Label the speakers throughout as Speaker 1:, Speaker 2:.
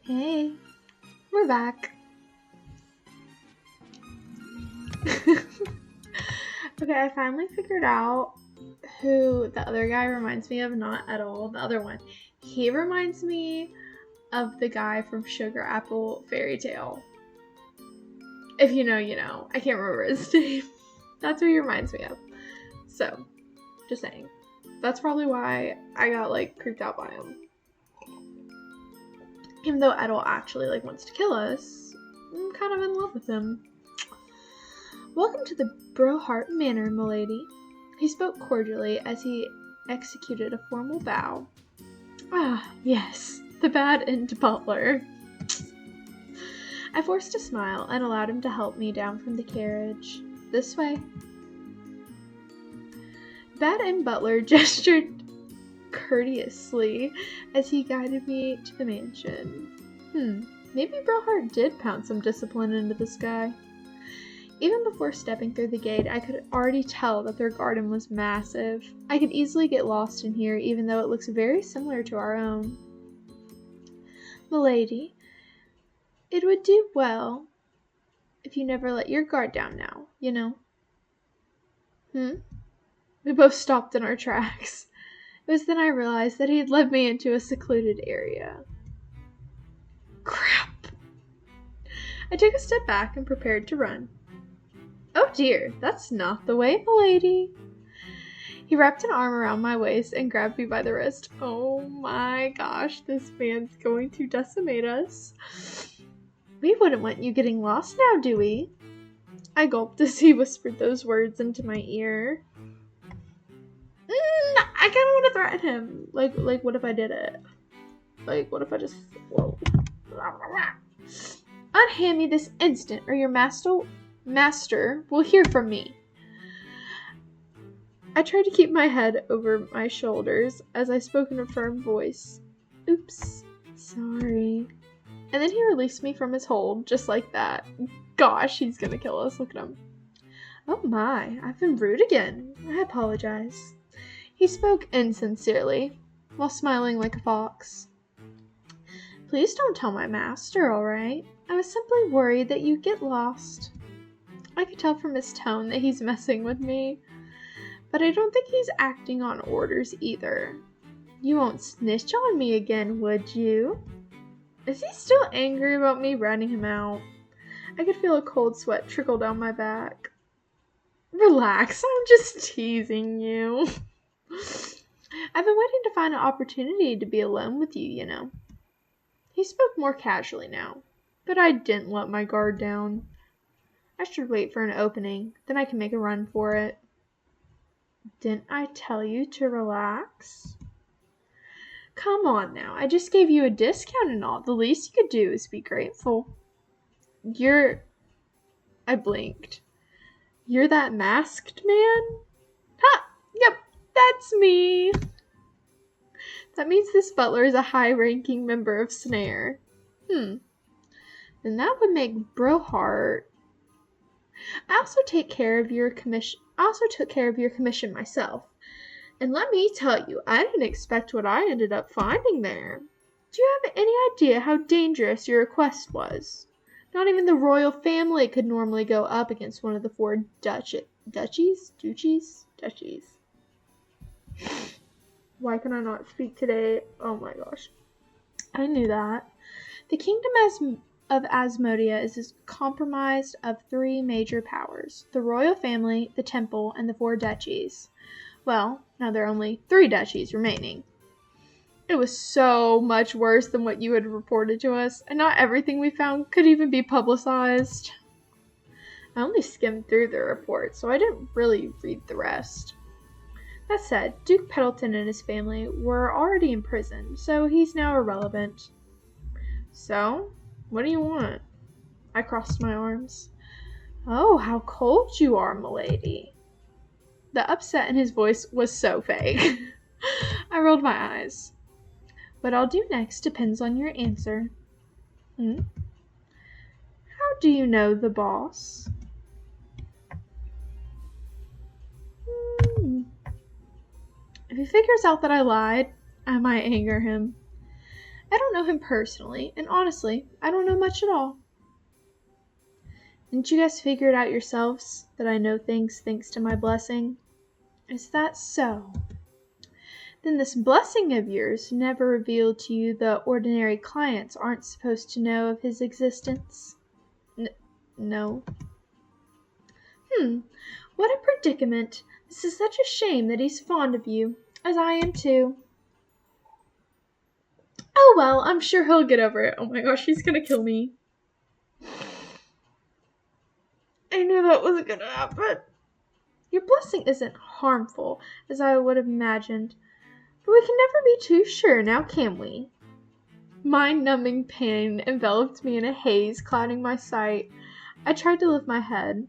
Speaker 1: Hey, we're back. Okay, I finally figured out who the other guy reminds me of. Not at all the other one. He reminds me of the guy from Sugar Apple Fairy Tale. If you know, you know. I can't remember his name. That's who he reminds me of. So, just saying. That's probably why I got, creeped out by him. Even though Edel actually, wants to kill us, I'm kind of in love with him. Welcome to the Brohart Manor, milady. He spoke cordially as he executed a formal bow. Ah, yes, the bad end butler. I forced a smile and allowed him to help me down from the carriage. This way. Bad end butler gestured courteously as he guided me to the mansion. Maybe Brohart did pound some discipline into this guy. Even before stepping through the gate, I could already tell that their garden was massive. I could easily get lost in here, even though it looks very similar to our own. Milady, it would do well if you never let your guard down now, you know. We both stopped in our tracks. It was then I realized that he had led me into a secluded area. Crap! I took a step back and prepared to run. Oh dear, that's not the way, milady. He wrapped an arm around my waist and grabbed me by the wrist. Oh my gosh, this man's going to decimate us. We wouldn't want you getting lost now, do we? I gulped as he whispered those words into my ear. I kind of want to threaten him. Like, what if I did it? What if I just... Whoa. Unhand me this instant, or your master will hear from me. I tried to keep my head over my shoulders as I spoke in a firm voice. Oops, sorry. And then he released me from his hold, just like that. Gosh, he's gonna kill us. Look at him. Oh my, I've been rude again. I apologize. He spoke insincerely, while smiling like a fox. Please don't tell my master, alright? I was simply worried that you'd get lost. I could tell from his tone that he's messing with me, but I don't think he's acting on orders either. You won't snitch on me again, would you? Is he still angry about me ratting him out? I could feel a cold sweat trickle down my back. Relax, I'm just teasing you. I've been waiting to find an opportunity to be alone with you, you know. He spoke more casually now, but I didn't let my guard down. I should wait for an opening, then I can make a run for it. Didn't I tell you to relax? Come on now, I just gave you a discount and all. The least you could do is be grateful. I blinked. You're that masked man? Ha! Yep, that's me. That means this butler is a high-ranking member of Snare. Then that would make Brohart. I also took care of your commission myself. And let me tell you, I didn't expect what I ended up finding there. Do you have any idea how dangerous your request was? Not even the royal family could normally go up against one of the 4 duchies? Why can I not speak today? Oh my gosh. I knew that. The kingdom of Asmodia is comprised of 3 major powers. The royal family, the temple, and the 4 duchies. Well, now there are only 3 duchies remaining. It was so much worse than what you had reported to us, and not everything we found could even be publicized. I only skimmed through the report, so I didn't really read the rest. That said, Duke Pendleton and his family were already in prison, so he's now irrelevant. So, what do you want? I crossed my arms. Oh, how cold you are, milady. The upset in his voice was so fake. I rolled my eyes. What I'll do next depends on your answer. How do you know the boss? If he figures out that I lied, I might anger him. I don't know him personally, and honestly, I don't know much at all. Didn't you guys figure it out yourselves that I know things thanks to my blessing? Is that so? Then this blessing of yours never revealed to you the ordinary clients aren't supposed to know of his existence? No. What a predicament. This is such a shame that he's fond of you, as I am too. Oh well, I'm sure he'll get over it. Oh my gosh, he's gonna kill me. I knew that was gonna happen. Your blessing isn't harmful, as I would have imagined, but we can never be too sure, now can we? Mind-numbing pain enveloped me in a haze, clouding my sight. I tried to lift my head.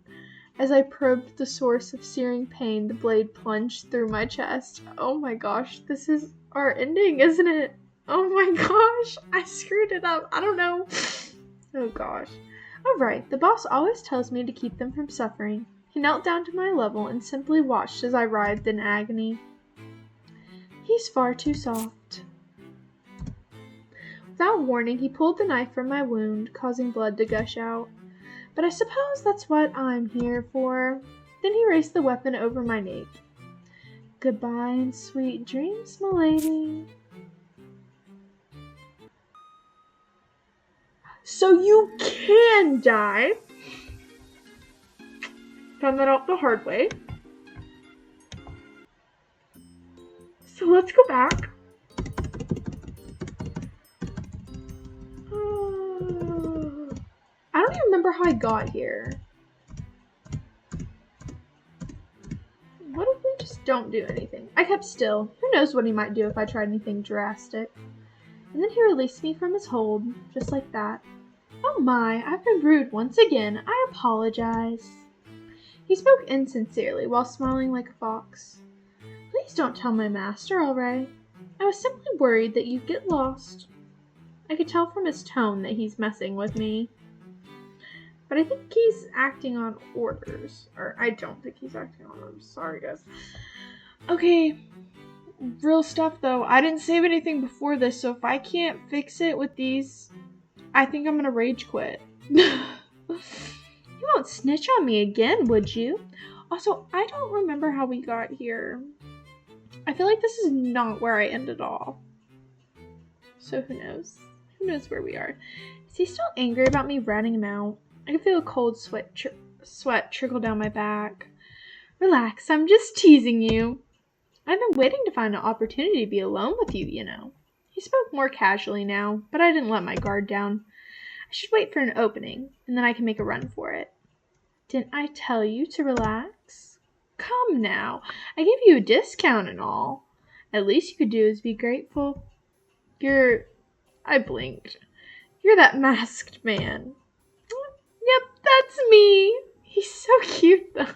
Speaker 1: As I probed the source of searing pain, the blade plunged through my chest. Oh my gosh, this is our ending, isn't it? Oh my gosh, I screwed it up. I don't know. Oh gosh. Alright, the boss always tells me to keep them from suffering. He knelt down to my level and simply watched as I writhed in agony. He's far too soft. Without warning, he pulled the knife from my wound, causing blood to gush out. But I suppose that's what I'm here for. Then he raised the weapon over my nape. Goodbye and sweet dreams, m'lady. So you can die. Found that out the hard way. So let's go back. I don't even remember how I got here. What if we just don't do anything? I kept still. Who knows what he might do if I tried anything drastic. And then he released me from his hold, just like that. Oh my, I've been rude once again. I apologize. He spoke insincerely while smiling like a fox. Please don't tell my master, all right? I was simply worried that you'd get lost. I could tell from his tone that he's messing with me. But I think he's acting on orders. Or I don't think he's acting on orders. Sorry, guys. Okay. Real stuff, though. I didn't save anything before this, so if I can't fix it with these, I think I'm gonna rage quit. You won't snitch on me again, would you? Also, I don't remember how we got here. I feel like this is not where I ended off. So who knows? Who knows where we are? Is he still angry about me ratting him out? I can feel a cold sweat trickle down my back. Relax, I'm just teasing you. I've been waiting to find an opportunity to be alone with you, you know. He spoke more casually now, but I didn't let my guard down. I should wait for an opening, and then I can make a run for it. Didn't I tell you to relax? Come now, I gave you a discount and all. At least you could do is be grateful. I blinked. You're that masked man. Yep, that's me. He's so cute, though.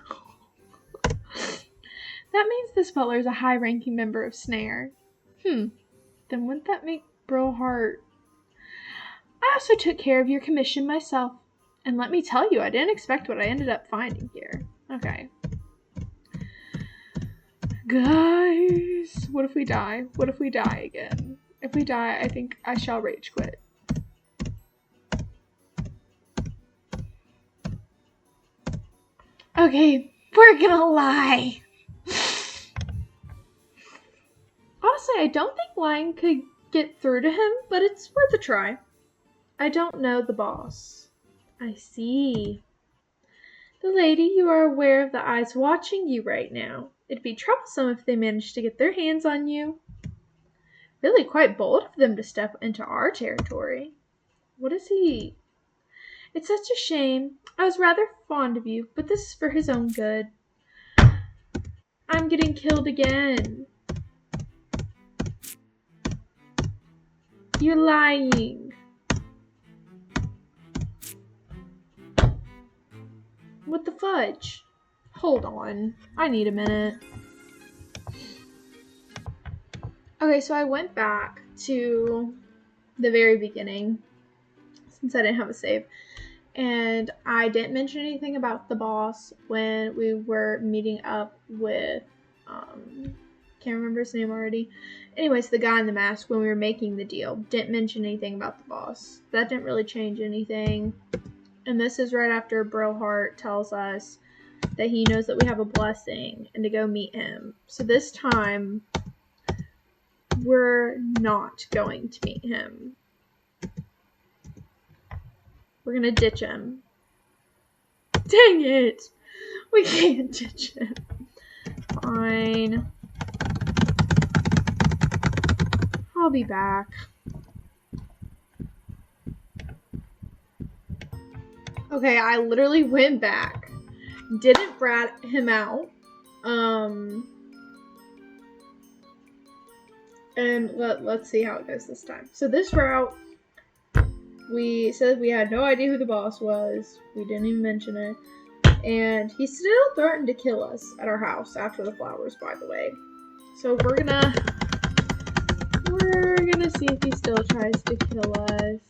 Speaker 1: That means this butler's a high-ranking member of Snare. Then wouldn't that make Brohart? I also took care of your commission myself. And let me tell you, I didn't expect what I ended up finding here. Okay. Guys, what if we die? What if we die again? If we die, I think I shall rage quit. Okay, we're gonna lie. Honestly, I don't think lying could get through to him, but it's worth a try. I don't know the boss. I see. The lady, you are aware of the eyes watching you right now. It'd be troublesome if they managed to get their hands on you. Really quite bold of them to step into our territory. What is he? It's such a shame. I was rather fond of you, but this is for his own good. I'm getting killed again. You're lying. What the fudge? Hold on. I need a minute. Okay, so I went back to the very beginning since I didn't have a save. And I didn't mention anything about the boss when we were meeting up with Can't remember his name already. Anyways, the guy in the mask, when we were making the deal, didn't mention anything about the boss. That didn't really change anything. And this is right after Brohart tells us that he knows that we have a blessing and to go meet him. So this time, we're not going to meet him. We're gonna ditch him. Dang it! We can't ditch him. Fine. I'll be back. Okay, I literally went back. Didn't rat him out. And let's see how it goes this time. So this route, we said we had no idea who the boss was. We didn't even mention it. And he still threatened to kill us at our house after the flowers, by the way. So we're gonna see if he still tries to kill us.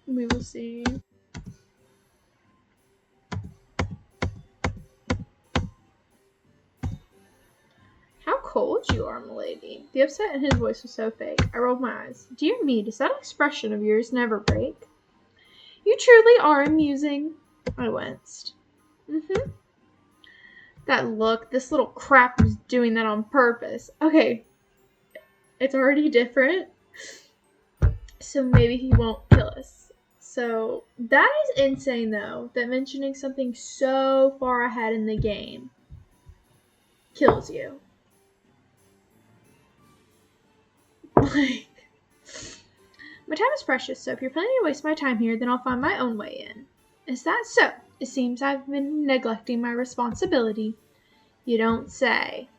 Speaker 1: We will see. How cold you are, milady. The upset in his voice was so fake. I rolled my eyes. Dear me, does that expression of yours never break? You truly are amusing. I winced. That look, this little crap was doing that on purpose. Okay, it's already different. So maybe he won't kill us. So that is insane, though, that mentioning something so far ahead in the game kills you. Like, my time is precious, so if you're planning to waste my time here, then I'll find my own way in. Is that so? It seems I've been neglecting my responsibility. You don't say.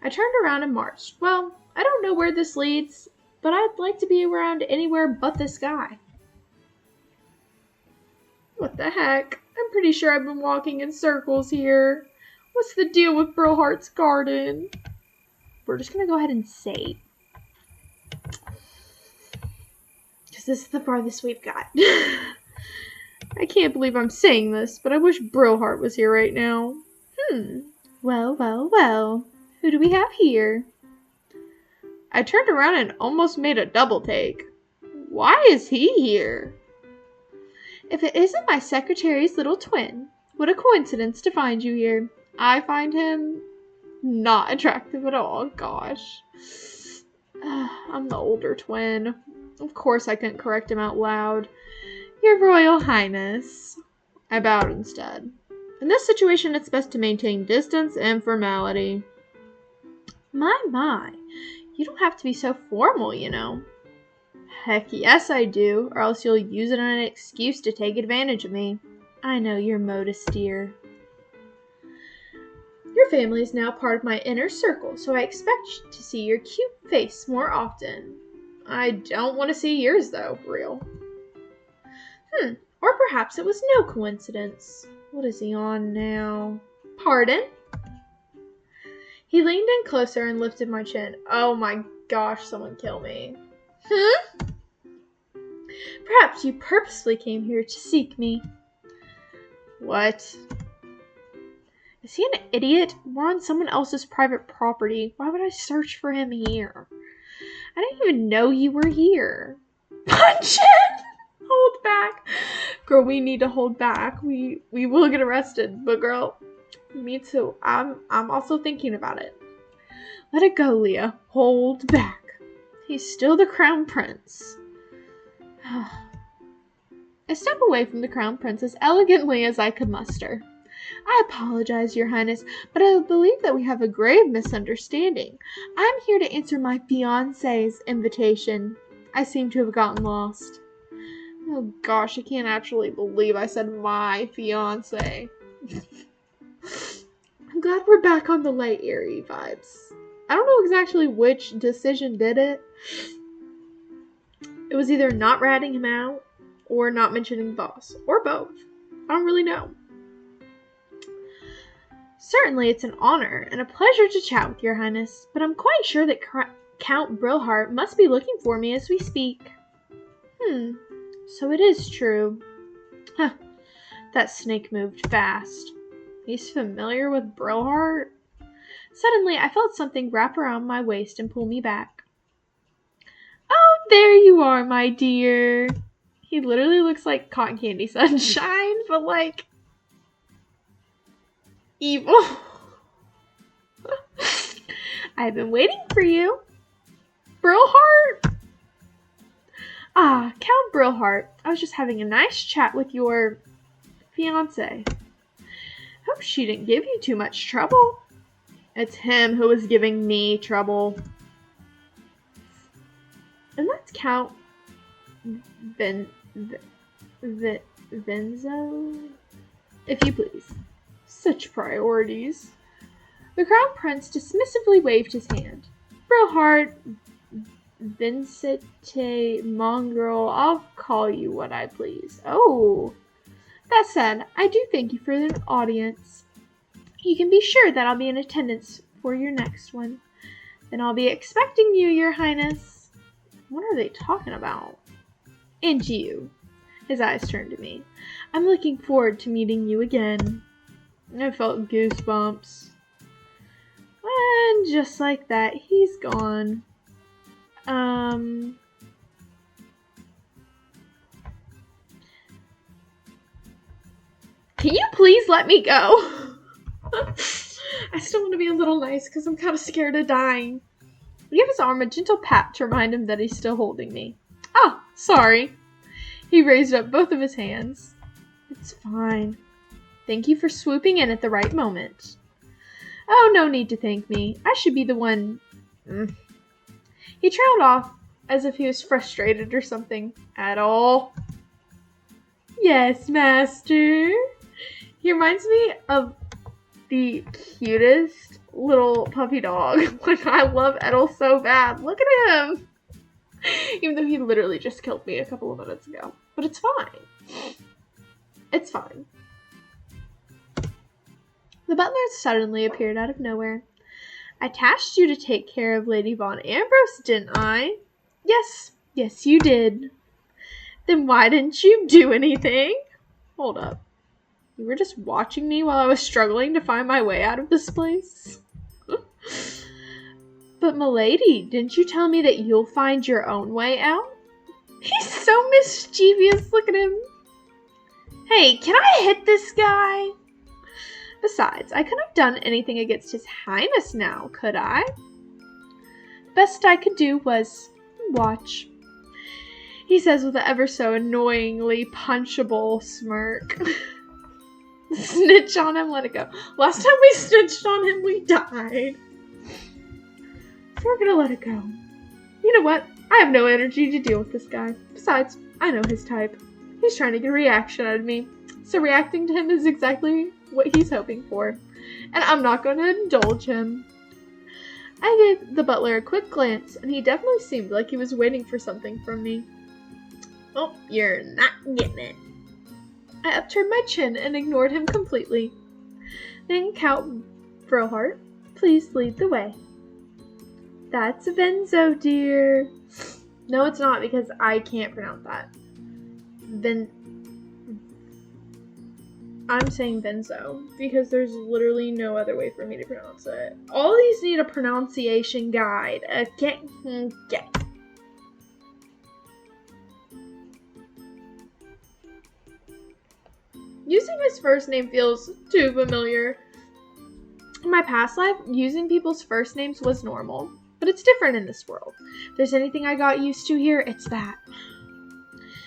Speaker 1: I turned around and marched. Well, I don't know where this leads, but I'd like to be around anywhere but this guy. What the heck? I'm pretty sure I've been walking in circles here. What's the deal with Brohart's garden? We're just gonna go ahead and save. Because this is the farthest we've got. I can't believe I'm saying this, but I wish Brohart was here right now. Well, well, well. Who do we have here? I turned around and almost made a double take. Why is he here? If it isn't my secretary's little twin, what a coincidence to find you here. I find him not attractive at all. Gosh. I'm the older twin. Of course I couldn't correct him out loud. Your Royal Highness. I bowed instead. In this situation, it's best to maintain distance and formality. My. You don't have to be so formal, you know. Heck yes I do, or else you'll use it as an excuse to take advantage of me. I know you're modest, dear. Your family is now part of my inner circle, so I expect to see your cute face more often. I don't want to see yours, though, for real. Or perhaps it was no coincidence. What is he on now? Pardon? He leaned in closer and lifted my chin. Oh my gosh, someone kill me. Perhaps you purposely came here to seek me. What? Is he an idiot? We're on someone else's private property. Why would I search for him here? I didn't even know you were here. Punch him! Hold back. Girl, we need to hold back. We will get arrested, but girl, me too. I'm also thinking about it. Let it go, Leah. Hold back. He's still the crown prince. I step away from the crown prince as elegantly as I could muster. I apologize, Your Highness, but I believe that we have a grave misunderstanding. I'm here to answer my fiancé's invitation. I seem to have gotten lost. Oh gosh, I can't actually believe I said my fiancé. I'm glad we're back on the light, airy vibes. I don't know exactly which decision did it. It was either not ratting him out or not mentioning the boss, or both. I don't really know. Certainly it's an honor and a pleasure to chat with your highness, but I'm quite sure that Count Brilhart must be looking for me as we speak. So it is true. Huh, that snake moved fast. He's familiar with Brilhart? Suddenly, I felt something wrap around my waist and pull me back. Oh, there you are, my dear. He literally looks like Cotton Candy Sunshine, but like evil. I've been waiting for you. Brilhart? Ah, Count Brilhart. I was just having a nice chat with your fiancé. Hope she didn't give you too much trouble. It's him who was giving me trouble. And that's Count Venzo? If you please. Such priorities. The Crown Prince dismissively waved his hand. Brilhart, Vincente, Mongrel, I'll call you what I please. Oh. That said, I do thank you for the audience. You can be sure that I'll be in attendance for your next one. Then I'll be expecting you, your highness. What are they talking about? And you. His eyes turned to me. I'm looking forward to meeting you again. I felt goosebumps. And just like that, he's gone. Can you please let me go? I still want to be a little nice because I'm kind of scared of dying. I give his arm a gentle pat to remind him that he's still holding me. Ah, sorry. He raised up both of his hands. It's fine. Thank you for swooping in at the right moment. Oh, no need to thank me. I should be the one. He trailed off as if he was frustrated or something. At all. Yes, master. He reminds me of the cutest little puppy dog. Like, I love Edel so bad. Look at him. Even though he literally just killed me a couple of minutes ago. But it's fine. It's fine. The butler suddenly appeared out of nowhere. I tasked you to take care of Lady Von Ambrose, didn't I? Yes, you did. Then why didn't you do anything? Hold up. You were just watching me while I was struggling to find my way out of this place? But milady, didn't you tell me that you'll find your own way out? He's so mischievous. Look at him. Hey, can I hit this guy? Besides, I couldn't have done anything against his highness now, could I? Best I could do was watch. He says with an ever so annoyingly punchable smirk. Snitch on him, let it go. Last time we snitched on him, we died. So we're gonna let it go. You know what? I have no energy to deal with this guy. Besides, I know his type. He's trying to get a reaction out of me. So reacting to him is exactly what he's hoping for. And I'm not going to indulge him. I gave the butler a quick glance, and he definitely seemed like he was waiting for something from me. Oh, you're not getting it. I upturned my chin and ignored him completely. Then Count Brilhart, please lead the way. That's Venzo, dear. No, it's not, because I can't pronounce that. I'm saying Venzo, because there's literally no other way for me to pronounce it. All these need a pronunciation guide. Okay. Using his first name feels too familiar. In my past life, using people's first names was normal, but it's different in this world. If there's anything I got used to here, it's that.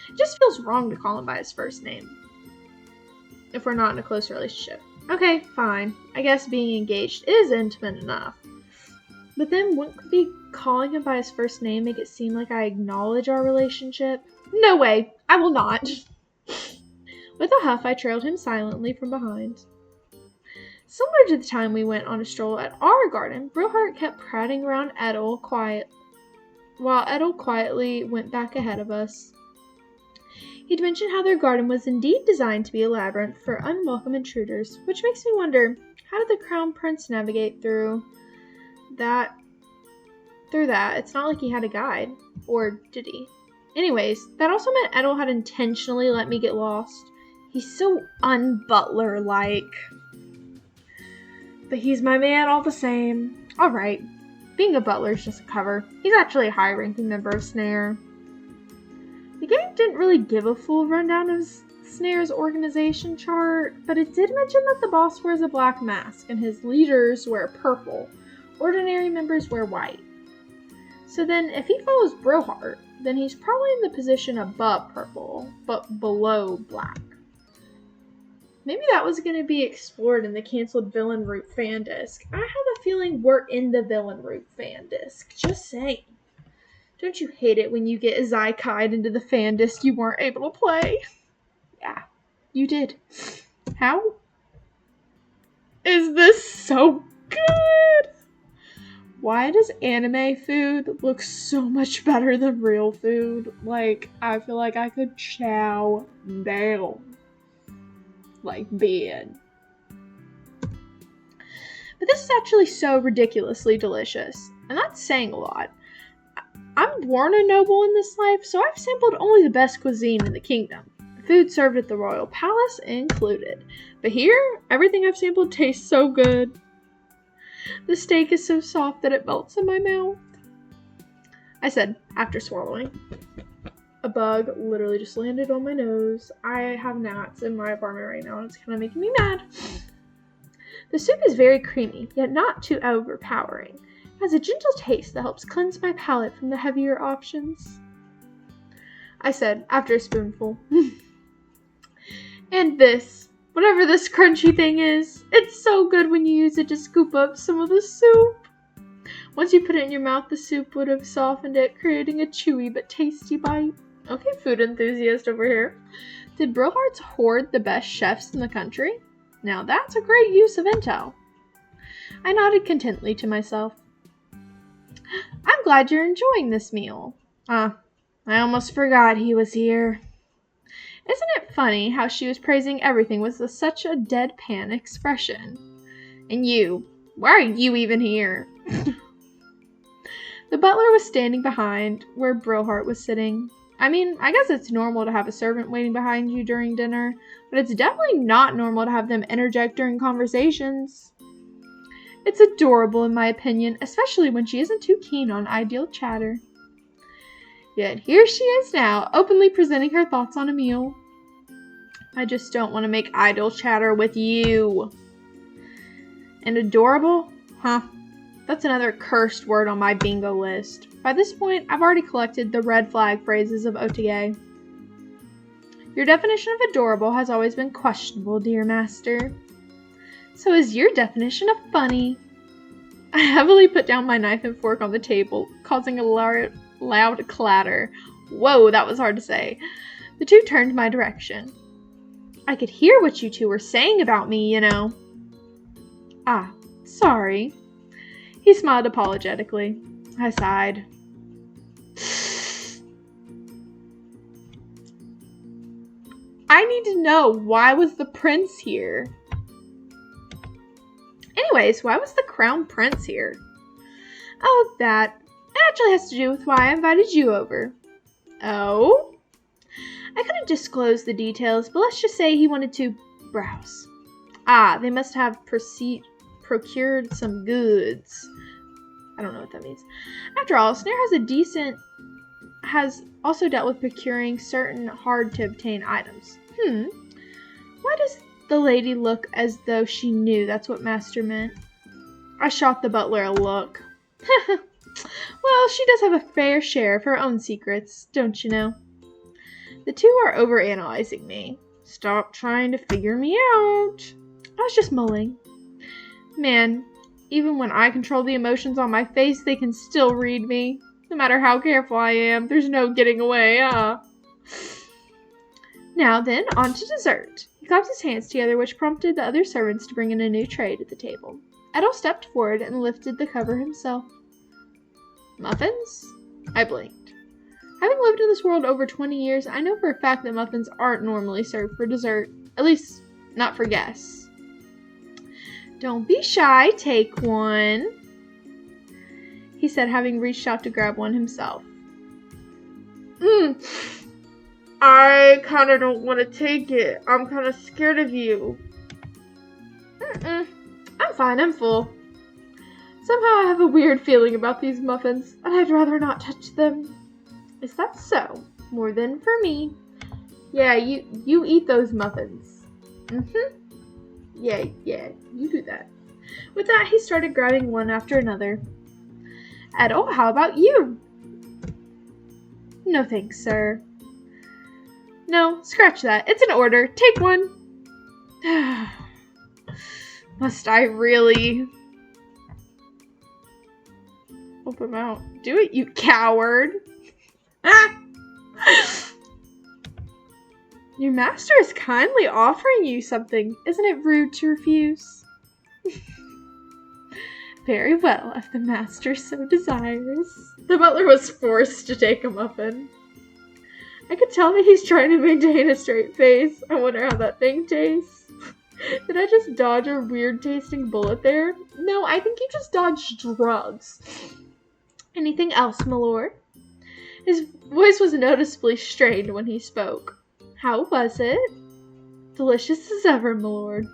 Speaker 1: It just feels wrong to call him by his first name. If we're not in a close relationship. Okay, fine. I guess being engaged is intimate enough. But then wouldn't be calling him by his first name make it seem like I acknowledge our relationship? No way. I will not. With a huff, I trailed him silently from behind. Similar to the time we went on a stroll at our garden, Brilhart kept prating around Edel while Edel quietly went back ahead of us. He'd mentioned how their garden was indeed designed to be a labyrinth for unwelcome intruders, which makes me wonder How did the Crown Prince navigate through that? It's not like he had a guide. Or did he? Anyways, that also meant Edel had intentionally let me get lost. He's so un-Butler-like. But he's my man all the same. Alright, being a butler is just a cover. He's actually a high-ranking member of Snare. The game didn't really give a full rundown of Snare's organization chart, but it did mention that the boss wears a black mask and his leaders wear purple. Ordinary members wear white. So then, if he follows Brohart, then he's probably in the position above purple, but below black. Maybe that was going to be explored in the canceled Villain Root fan disc. I have a feeling we're in the Villain Root fan disc. Just saying. Don't you hate it when you get Zykai into the fan disc you weren't able to play? Yeah, you did. How is this so good? Why does anime food look so much better than real food? Like, I feel like I could chow down. Like, bad. But this is actually so ridiculously delicious. And that's saying a lot. I'm born a noble in this life, so I've sampled only the best cuisine in the kingdom. Food served at the royal palace included. But here, everything I've sampled tastes so good. The steak is so soft that it melts in my mouth. I said, after swallowing. A bug literally just landed on my nose. I have gnats in my apartment right now, and it's kind of making me mad. The soup is very creamy, yet not too overpowering. It has a gentle taste that helps cleanse my palate from the heavier options. I said, after a spoonful. And this, whatever this crunchy thing is, it's so good when you use it to scoop up some of the soup. Once you put it in your mouth, the soup would have softened it, creating a chewy but tasty bite. Okay, food enthusiast over here. Did Brohart's hoard the best chefs in the country? Now that's a great use of intel. I nodded contentedly to myself. I'm glad you're enjoying this meal. I almost forgot he was here. Isn't it funny how she was praising everything with such a deadpan expression? And you, why are you even here? The butler was standing behind where Brohart was sitting. I mean, I guess it's normal to have a servant waiting behind you during dinner, but it's definitely not normal to have them interject during conversations. It's adorable in my opinion, especially when she isn't too keen on ideal chatter. Yet here she is now, openly presenting her thoughts on a meal. I just don't want to make idle chatter with you. And adorable? Huh. That's another cursed word on my bingo list. By this point, I've already collected the red flag phrases of Otage. Your definition of adorable has always been questionable, dear master. So is your definition of funny. I heavily put down my knife and fork on the table, causing a loud clatter. Whoa, that was hard to say. The two turned my direction. I could hear what you two were saying about me, you know. Ah, sorry. He smiled apologetically. I sighed. I need to know, why was the prince here? Anyways, why was the crown prince here? Oh, that. It actually has to do with why I invited you over. Oh? I couldn't disclose the details, but let's just say he wanted to browse. Ah, they must have procured some goods. I don't know what that means. After all, Snare has also dealt with procuring certain hard-to-obtain items. Why does the lady look as though she knew that's what Master meant? I shot the butler a look. Well, she does have a fair share of her own secrets, don't you know? The two are overanalyzing me. Stop trying to figure me out. I was just mulling. Man, even when I control the emotions on my face, they can still read me. No matter how careful I am, there's no getting away, Now then, on to dessert. He clapped his hands together, which prompted the other servants to bring in a new tray to the table. Edel stepped forward and lifted the cover himself. Muffins? I blinked. Having lived in this world over 20 years, I know for a fact that muffins aren't normally served for dessert. At least, not for guests. Don't be shy, take one, he said, having reached out to grab one himself. I kind of don't want to take it. I'm kind of scared of you. I'm fine, I'm full. Somehow I have a weird feeling about these muffins, and I'd rather not touch them. Is that so? More than for me. Yeah, you eat those muffins. Yeah, you do that. With that, he started grabbing one after another. Edel, how about you? No thanks, sir. No, scratch that. It's an order. Take one. Must I really? Open them out. Do it, you coward. Your master is kindly offering you something. Isn't it rude to refuse? Very well, if the master so desires. The butler was forced to take a muffin. I could tell that he's trying to maintain a straight face. I wonder how that thing tastes. Did I just dodge a weird tasting bullet there? No, I think you just dodged drugs. Anything else, my lord? His voice was noticeably strained when he spoke. How was it? Delicious as ever, my lord.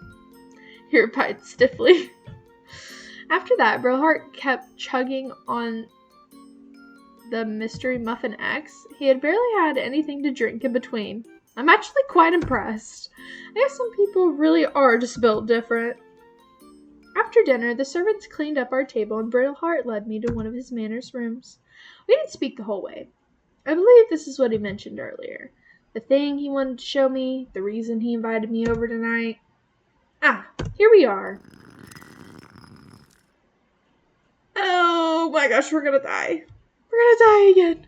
Speaker 1: He replied stiffly. After that, Brillhart kept chugging on the mystery muffin X. He had barely had anything to drink in between. I'm actually quite impressed. I guess some people really are just built different. After dinner, the servants cleaned up our table and Brillhart led me to one of his manners rooms. We didn't speak the whole way. I believe this is what he mentioned earlier. The thing he wanted to show me, the reason he invited me over tonight. Here we are. Oh my gosh, we're gonna die. We're gonna die again.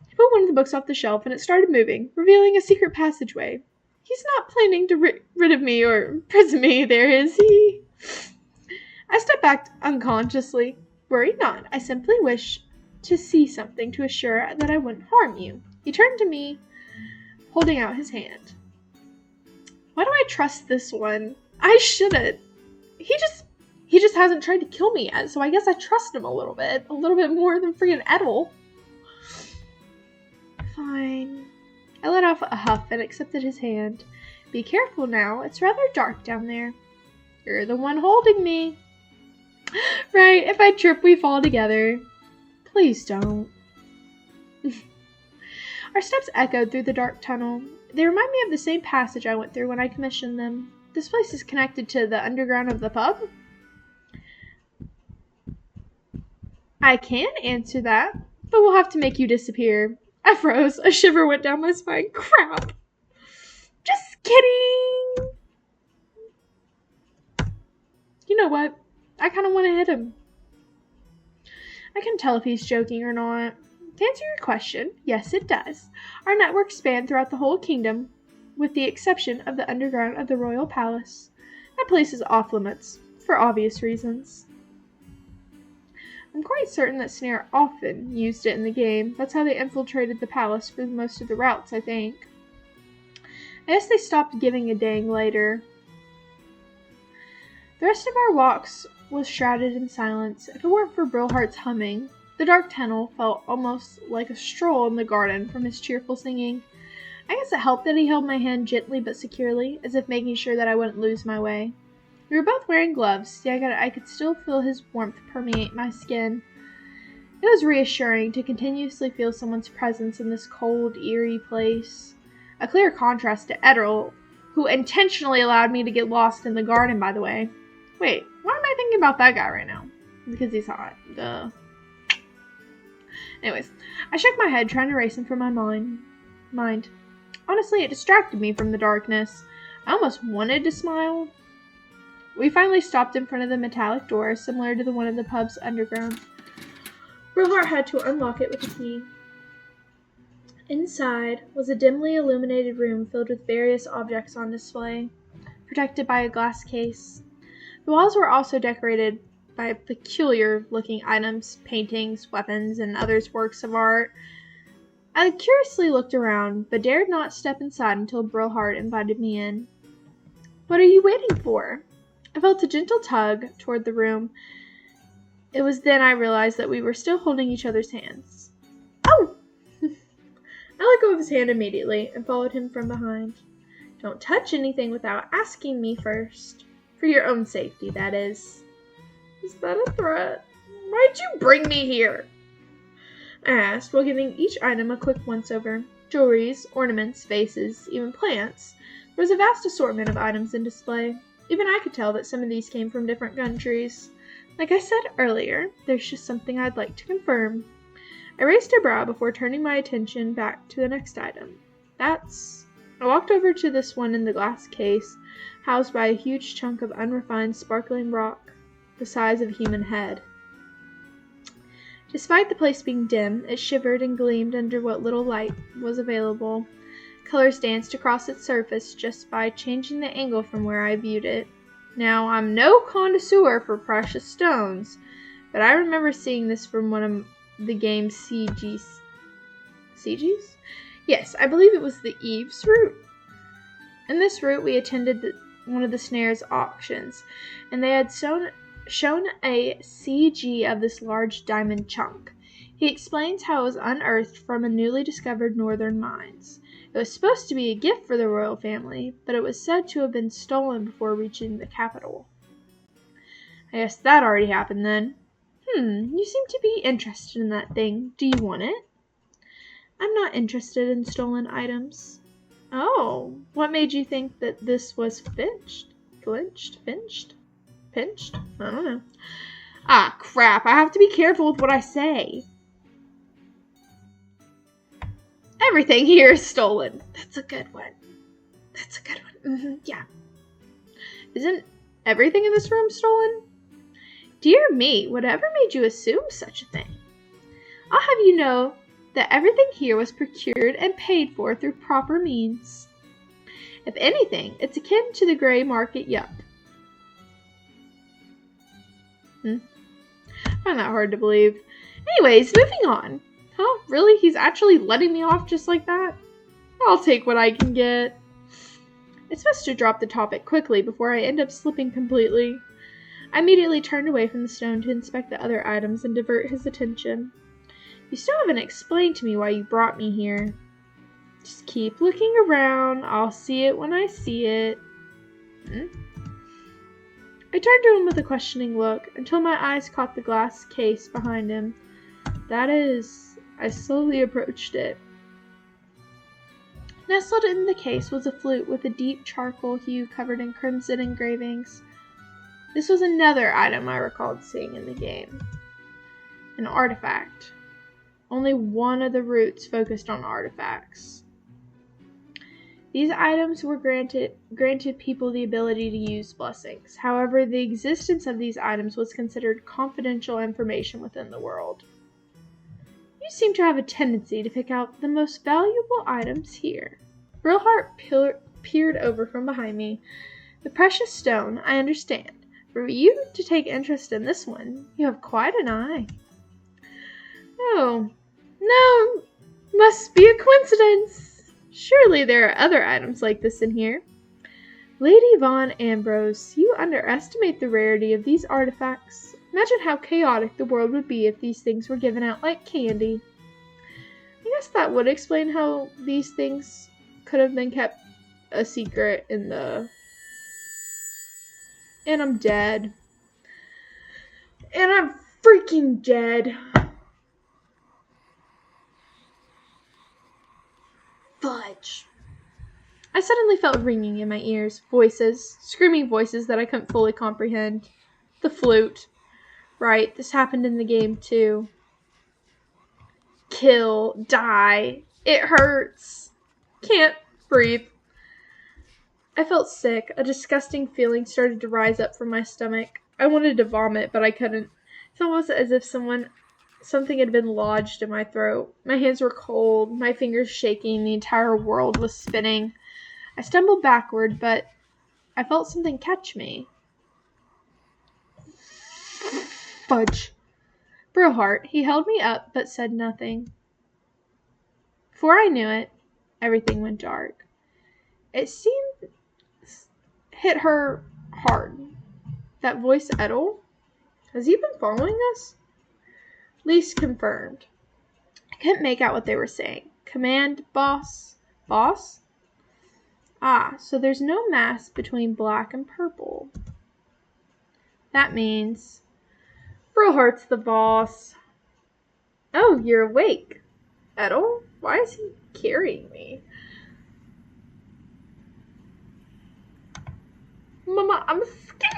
Speaker 1: He put one of the books off the shelf and it started moving, revealing a secret passageway. He's not planning to rid of me or imprison me, there is he? I stepped back unconsciously. Worry not, I simply wish to see something to assure that I wouldn't harm you. He turned to me, holding out his hand. Why do I trust this one? I shouldn't. He just hasn't tried to kill me yet, so I guess I trust him a little bit more than freaking Edel. Fine. I let off a huff and accepted his hand. Be careful now, it's rather dark down there. You're the one holding me. Right, if I trip, we fall together. Please don't. Our steps echoed through the dark tunnel. They remind me of the same passage I went through when I commissioned them. This place is connected to the underground of the pub? I can answer that, but we'll have to make you disappear. I froze. A shiver went down my spine. Crap. Just kidding. You know what? I kind of want to hit him. I can tell if he's joking or not. To answer your question, yes, it does. Our networks span throughout the whole kingdom, with the exception of the underground of the royal palace. That place is off limits, for obvious reasons. I'm quite certain that Snare often used it in the game. That's how they infiltrated the palace for most of the routes, I think. I guess they stopped giving a dang later. The rest of our walks was shrouded in silence. If it weren't for Brillhart's humming, the dark tunnel felt almost like a stroll in the garden from his cheerful singing. I guess it helped that he held my hand gently but securely, as if making sure that I wouldn't lose my way. We were both wearing gloves, yet I could still feel his warmth permeate my skin. It was reassuring to continuously feel someone's presence in this cold, eerie place. A clear contrast to Edel, who intentionally allowed me to get lost in the garden, by the way. Wait, why am I thinking about that guy right now? Because he's hot. Duh. Anyways, I shook my head, trying to erase him from my mind. Honestly, it distracted me from the darkness. I almost wanted to smile. We finally stopped in front of the metallic door, similar to the one in the pub's underground. Brillhart had to unlock it with a key. Inside was a dimly illuminated room filled with various objects on display, protected by a glass case. The walls were also decorated by peculiar-looking items, paintings, weapons, and other works of art. I curiously looked around, but dared not step inside until Brillhart invited me in. What are you waiting for? I felt a gentle tug toward the room. It was then I realized that we were still holding each other's hands. Oh! I let go of his hand immediately and followed him from behind. Don't touch anything without asking me first. For your own safety, that is. Is that a threat? Why'd you bring me here? I asked, while giving each item a quick once-over. Jewelries, ornaments, vases, even plants. There was a vast assortment of items in display. Even I could tell that some of these came from different countries. Like I said earlier, there's just something I'd like to confirm. I raised a brow before turning my attention back to the next item. I walked over to this one in the glass case, housed by a huge chunk of unrefined sparkling rock, the size of a human head. Despite the place being dim, it shivered and gleamed under what little light was available. Colors danced across its surface just by changing the angle from where I viewed it. Now, I'm no connoisseur for precious stones, but I remember seeing this from one of the game's CGs. CGs? Yes, I believe it was the Eve's route. In this route, we attended one of the snare's auctions, and they had shown a CG of this large diamond chunk. He explains how it was unearthed from a newly discovered northern mines. It was supposed to be a gift for the royal family, but it was said to have been stolen before reaching the capital. I guess that already happened then. You seem to be interested in that thing. Do you want it? I'm not interested in stolen items. Oh, what made you think that this was pinched? I don't know. Ah, crap, I have to be careful with what I say. Everything here is stolen. That's a good one. Yeah. Isn't everything in this room stolen? Dear me, whatever made you assume such a thing? I'll have you know that everything here was procured and paid for through proper means. If anything, it's akin to the gray market yup. I find that hard to believe. Anyways, moving on. Huh? Really? He's actually letting me off just like that? I'll take what I can get. It's best to drop the topic quickly before I end up slipping completely. I immediately turned away from the stone to inspect the other items and divert his attention. You still haven't explained to me why you brought me here. Just keep looking around. I'll see it when I see it. I turned to him with a questioning look until my eyes caught the glass case behind him. That is, I slowly approached it. Nestled in the case was a flute with a deep charcoal hue covered in crimson engravings. This was another item I recalled seeing in the game. An artifact. Only one of the routes focused on artifacts. These items were granted people the ability to use blessings. However, the existence of these items was considered confidential information within the world. You seem to have a tendency to pick out the most valuable items here. Brillheart peered over from behind me. The precious stone, I understand. For you to take interest in this one, you have quite an eye. Oh, no, must be a coincidence. Surely there are other items like this in here. Lady Von Ambrose, you underestimate the rarity of these artifacts. Imagine how chaotic the world would be if these things were given out like candy. I guess that would explain how these things could have been kept a secret in the... And I'm dead. And I'm freaking dead. Fudge. I suddenly felt ringing in my ears. Voices. Screaming voices that I couldn't fully comprehend. The flute. Right, this happened in the game too. Kill. Die. It hurts. Can't breathe. I felt sick. A disgusting feeling started to rise up from my stomach. I wanted to vomit, but I couldn't. It's almost as if something had been lodged in my throat. My hands were cold, my fingers shaking, the entire world was spinning. I stumbled backward, but I felt something catch me. Fudge. Brillheart, he held me up, but said nothing. Before I knew it, everything went dark. It seemed hit her hard. That voice Edel? Has he been following us? Least confirmed. I couldn't make out what they were saying. Command, boss. Boss? Ah, so there's no mask between black and purple. That means Brillheart's the boss. Oh, you're awake. Edel? Why is he carrying me? Mama, I'm scared.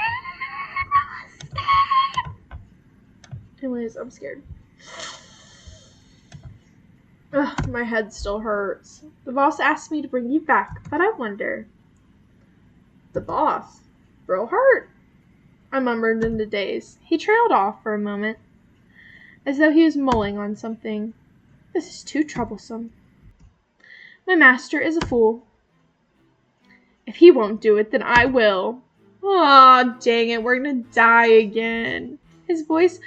Speaker 1: Anyways, I'm scared. Ugh, my head still hurts. The boss asked me to bring you back, but I wonder. The boss? Brillheart? I murmured in a daze. He trailed off for a moment, as though he was mulling on something. This is too troublesome. My master is a fool. If he won't do it, then I will. Aw, dang it, we're gonna die again. His voice,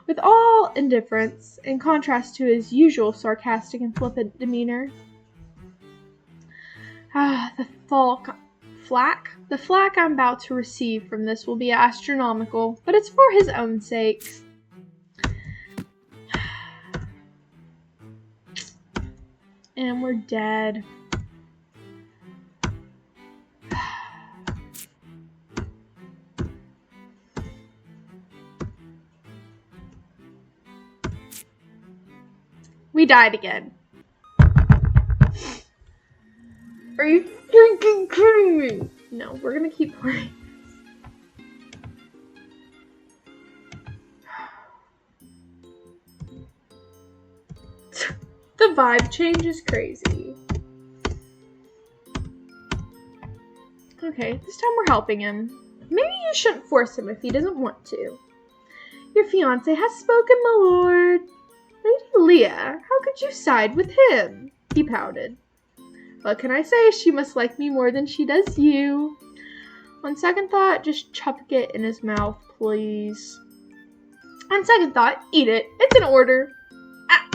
Speaker 1: with all indifference, in contrast to his usual sarcastic and flippant demeanor. The flack I'm about to receive from this will be astronomical, but it's for his own sake. And we're dead. We died again. Are you freaking kidding me? No, we're gonna keep playing. The vibe change is crazy. Okay, this time we're helping him. Maybe you shouldn't force him if he doesn't want to. Your fiancé has spoken, my lord. Lady Leah, how could you side with him? He pouted. What can I say? She must like me more than she does you. On second thought, just chuck it in his mouth, please. On second thought, eat it. It's an order. Ah.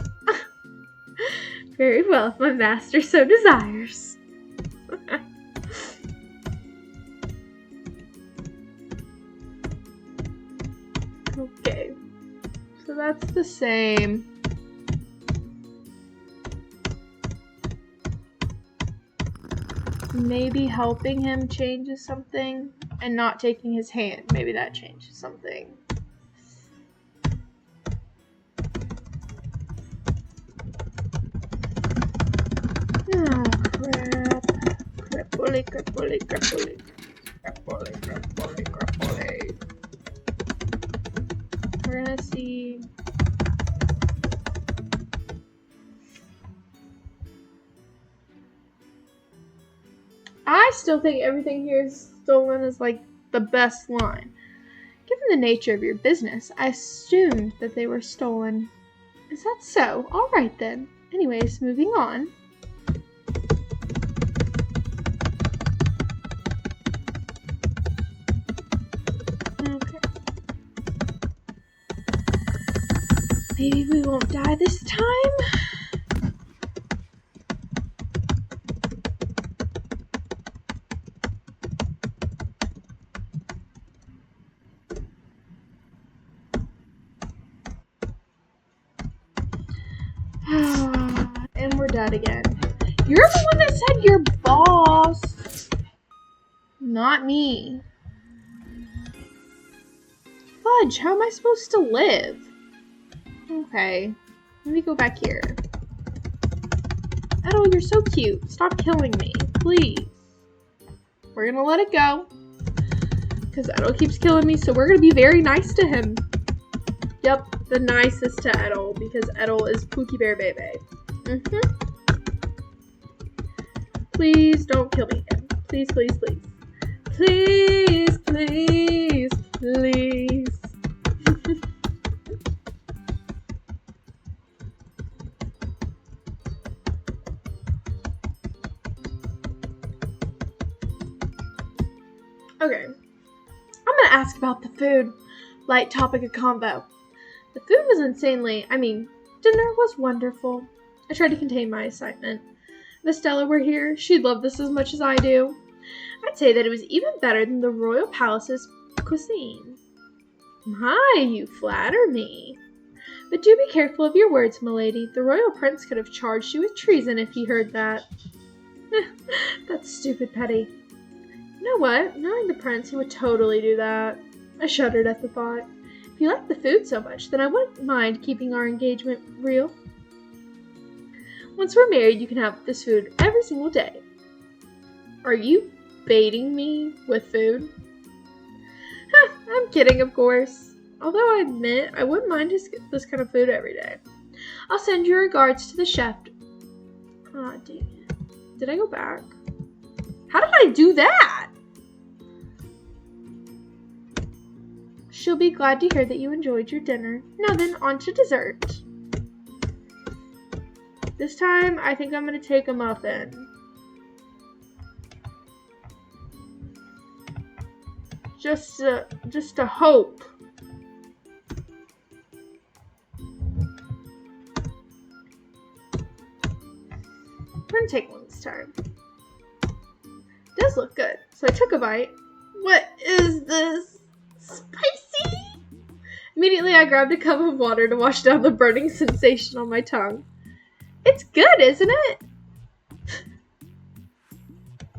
Speaker 1: Very well, if my master so desires. Okay. So that's the same. Maybe helping him changes something, and not taking his hand. Maybe that changes something. Oh, crap. Crapoli, crapoli, crapoli. Crapoli, crapoli, crapoli. We're gonna see. I still think everything here is stolen is like the best line. Given the nature of your business, I assumed that they were stolen. Is that so? Alright then. Anyways, moving on. Okay. Maybe we won't die this time? And we're dead again. You're the one that said you're boss. Not me. Fudge, how am I supposed to live? Okay. Let me go back here. Edel, you're so cute. Stop killing me. Please. We're gonna let it go. Because Edel keeps killing me, so we're gonna be very nice to him. Yep, the nicest to Edel, because Edel is Pookie Bear Bebe. Please don't kill me again. Please, please, please. Please, please, please. Okay. I'm gonna ask about the food. Light topic of combo. The food was dinner was wonderful. I tried to contain my excitement. If Estella were here, she'd love this as much as I do. I'd say that it was even better than the royal palace's cuisine. My, you flatter me. But do be careful of your words, milady. The royal prince could have charged you with treason if he heard that. That's stupid petty. You know what? Knowing the prince, he would totally do that. I shuddered at the thought. If you like the food so much, then I wouldn't mind keeping our engagement real. Once we're married, you can have this food every single day. Are you baiting me with food? I'm kidding, of course. Although I admit I wouldn't mind this kind of food every day. I'll send your regards to the chef. Ah, dang it. Did I go back? How did I do that? She'll be glad to hear that you enjoyed your dinner. Now then, on to dessert. This time, I think I'm going to take a muffin. Just to hope. We're going to take one this time. It does look good. So I took a bite. What is this? Spicy? Immediately I grabbed a cup of water to wash down the burning sensation on my tongue. It's good, isn't it?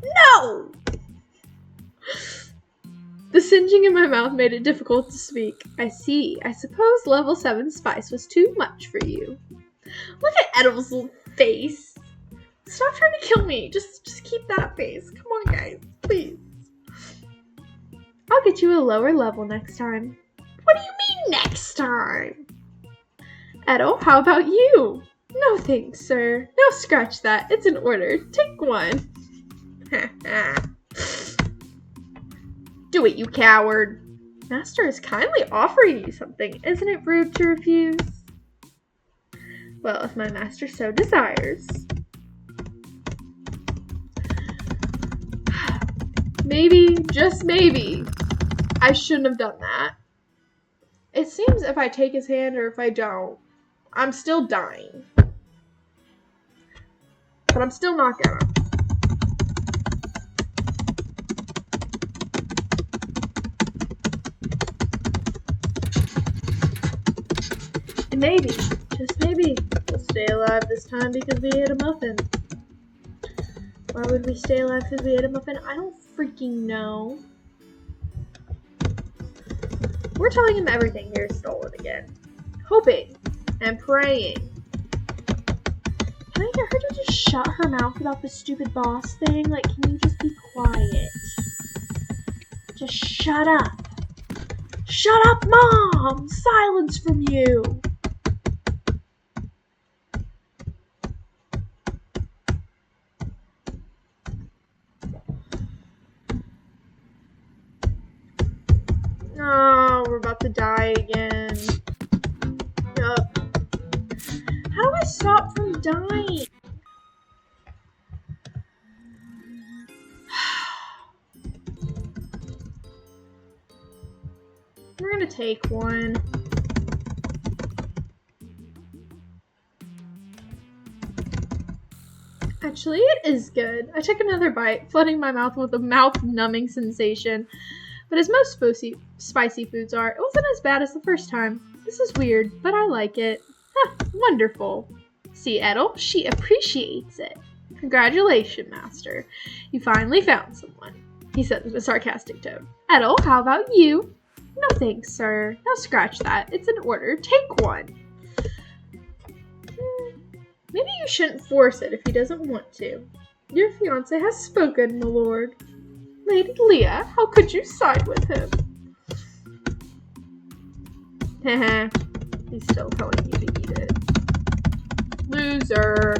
Speaker 1: No! The singeing in my mouth made it difficult to speak. I see. I suppose level 7 spice was too much for you. Look at Edibles' little face. Stop trying to kill me. Just keep that face. Come on, guys. Please. I'll get you a lower level next time. What do you mean next time? Edel, how about you? No thanks, sir. No, scratch that. It's an order. Take one. Do it, you coward. Master is kindly offering you something. Isn't it rude to refuse? Well, if my master so desires. Maybe, just maybe, I shouldn't have done that. It seems if I take his hand or if I don't, I'm still dying. But I'm still not gonna. And maybe, just maybe, we'll stay alive this time because we ate a muffin. Why would we stay alive because we ate a muffin? I don't freaking know. We're telling him everything here is stolen again. Hoping and praying. Can I get her to just shut her mouth about the stupid boss thing? Like, can you just be quiet? Just shut up. Shut up, Mom! Silence from you! Oh, we're about to die again. Yup. How do I stop from dying? We're gonna take one. Actually, it is good. I took another bite, flooding my mouth with a mouth-numbing sensation. But as most spicy foods are, it wasn't as bad as the first time. This is weird, but I like it. Wonderful. See, Edel, she appreciates it. Congratulations, Master. You finally found someone, he said with a sarcastic tone. Edel, how about you? No thanks, sir. Now scratch that. It's an order. Take one. Maybe you shouldn't force it if he doesn't want to. Your fiancé has spoken, my lord. Lady Leah, how could you side with him? Heh. He's still telling you to eat it. Loser.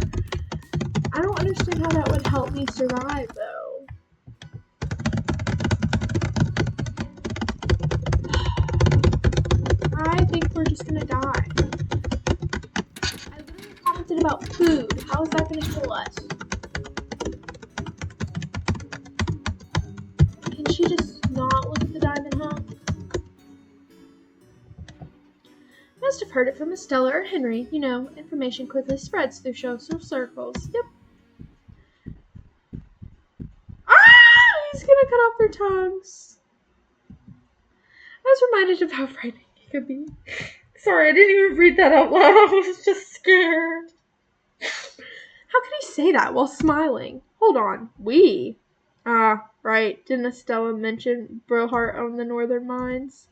Speaker 1: I don't understand how that would help me survive, though. I think we're just gonna die. I literally commented about food. How is that gonna kill us? Can she just not look at the diamond, huh? Must have heard it from Estella or Henry. You know, information quickly spreads through social circles. Yep. Ah! He's gonna cut off their tongues. was reminded of how frightening it could be. Sorry, I didn't even read that out loud. I was just scared. How could he say that while smiling? Hold on. We? Ah, right. Didn't Estella mention Brohart owned the northern mines?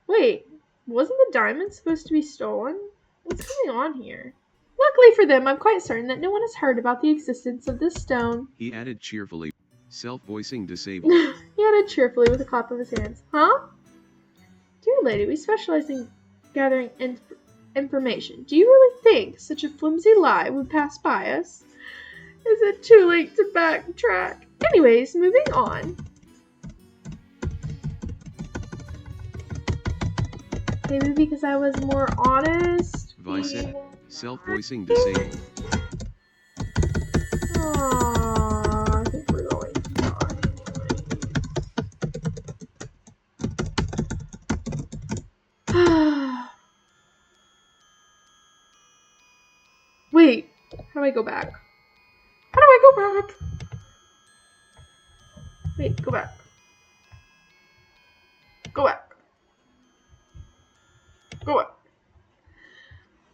Speaker 1: Wait, wasn't the diamond supposed to be stolen? What's going on here? Luckily for them, I'm quite certain that no one has heard about the existence of this stone.
Speaker 2: He added cheerfully, self-voicing disabled.
Speaker 1: He added cheerfully with a clap of his hands. Huh? Dear lady, we specialize in gathering information. Do you really think such a flimsy lie would pass by us? Is it too late to backtrack? Anyways, moving on. Maybe because I was more honest.
Speaker 2: Vice, self-voicing disabled.
Speaker 1: Aww, I think we're going to die. Wait, how do I go back? How do I go back? Wait, go back. Go back. Go back.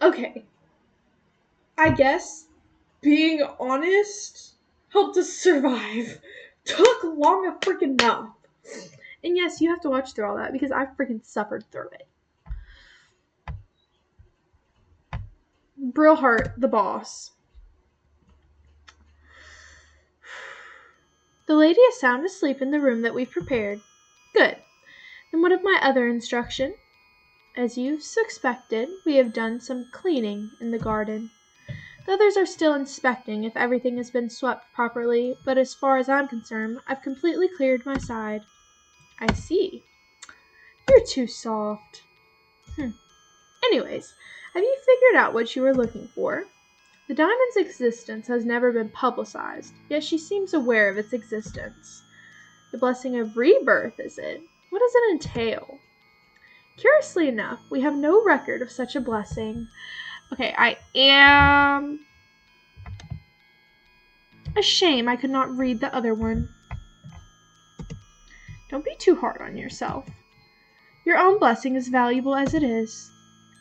Speaker 1: Okay. I guess being honest helped us survive. Took long freaking enough. And yes, you have to watch through all that because I freaking suffered through it. Brilhart, the boss. The lady is sound asleep in the room that we've prepared. Good. Then what of my other instruction? As you suspected, we have done some cleaning in the garden. The others are still inspecting if everything has been swept properly, but as far as I'm concerned, I've completely cleared my side. I see. You're too soft. Anyways, have you figured out what you were looking for? The diamond's existence has never been publicized, yet she seems aware of its existence. The blessing of rebirth, is it? What does it entail? Curiously enough, we have no record of such a blessing. Okay, I am ashamed I could not read the other one. Don't be too hard on yourself. Your own blessing is valuable as it is.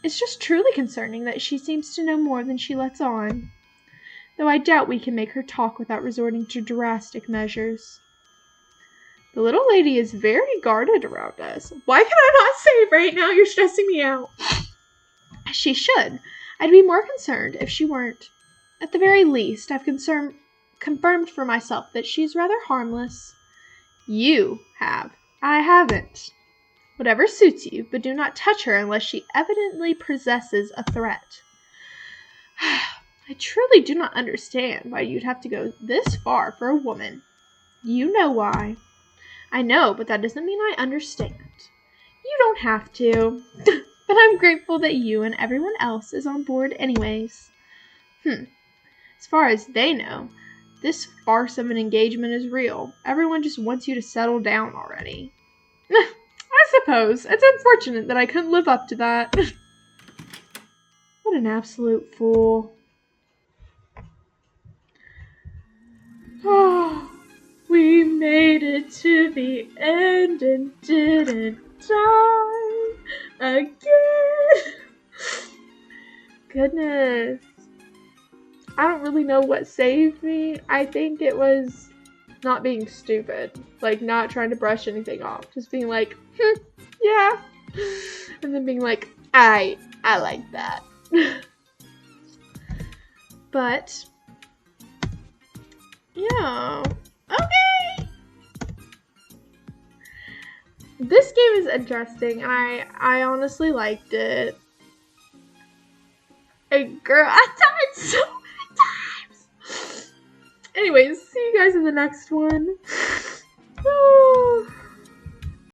Speaker 1: It's just truly concerning that she seems to know more than she lets on, though I doubt we can make her talk without resorting to drastic measures. The little lady is very guarded around us. Why can I not say right now? You're stressing me out. She should. I'd be more concerned if she weren't. At the very least, I've confirmed for myself that she's rather harmless. You have. I haven't. Whatever suits you, but do not touch her unless she evidently possesses a threat. I truly do not understand why you'd have to go this far for a woman. You know why. I know, but that doesn't mean I understand. You don't have to. But I'm grateful that you and everyone else is on board anyways. As far as they know, this farce of an engagement is real. Everyone just wants you to settle down already. I suppose. It's unfortunate that I couldn't live up to that. What an absolute fool. Oh, we made it to the end and didn't die again. Goodness. I don't really know what saved me. I think it was not being stupid. Like, not trying to brush anything off. Just being like, yeah. And then being like, I like that. But, yeah. Okay. This game is interesting, and I honestly liked it. And girl, I died so many times. Anyways, see you guys in the next one.